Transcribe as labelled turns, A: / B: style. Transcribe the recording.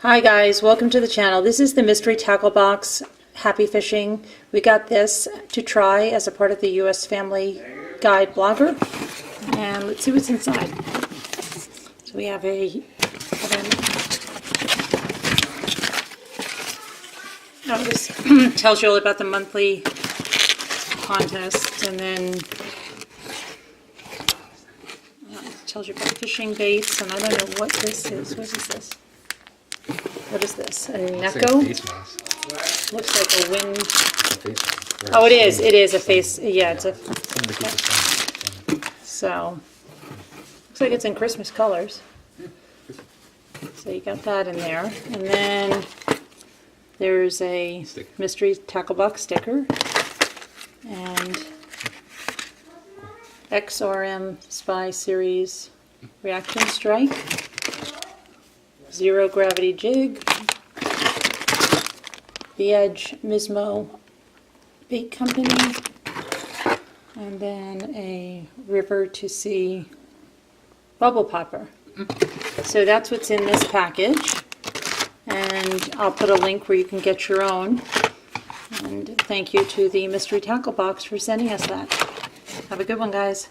A: Hi guys, welcome to the channel. This is the mystery tackle box, Happy Fishing. We got this to try as a part of the US Family Guide blogger. And let's see what's inside. So we have a this tells you all about the monthly contest, and then tells you about fishing baits, and I don't know what this is. What is this? What is this? A Neko? Looks like a wind. Oh, it is. It is a face. Yeah, it's a. So, looks like it's in Christmas colors. So you got that in there, and then there's a mystery tackle box sticker and XRM Spy Series Reaction Strike. Zero Gravity Jig, The Edge Mismo Bait Company, and then a River to Sea Bubble Popper. So that's what's in this package, and I'll put a link where you can get your own. And thank you to the Mystery Tackle Box for sending us that. Have a good one, guys.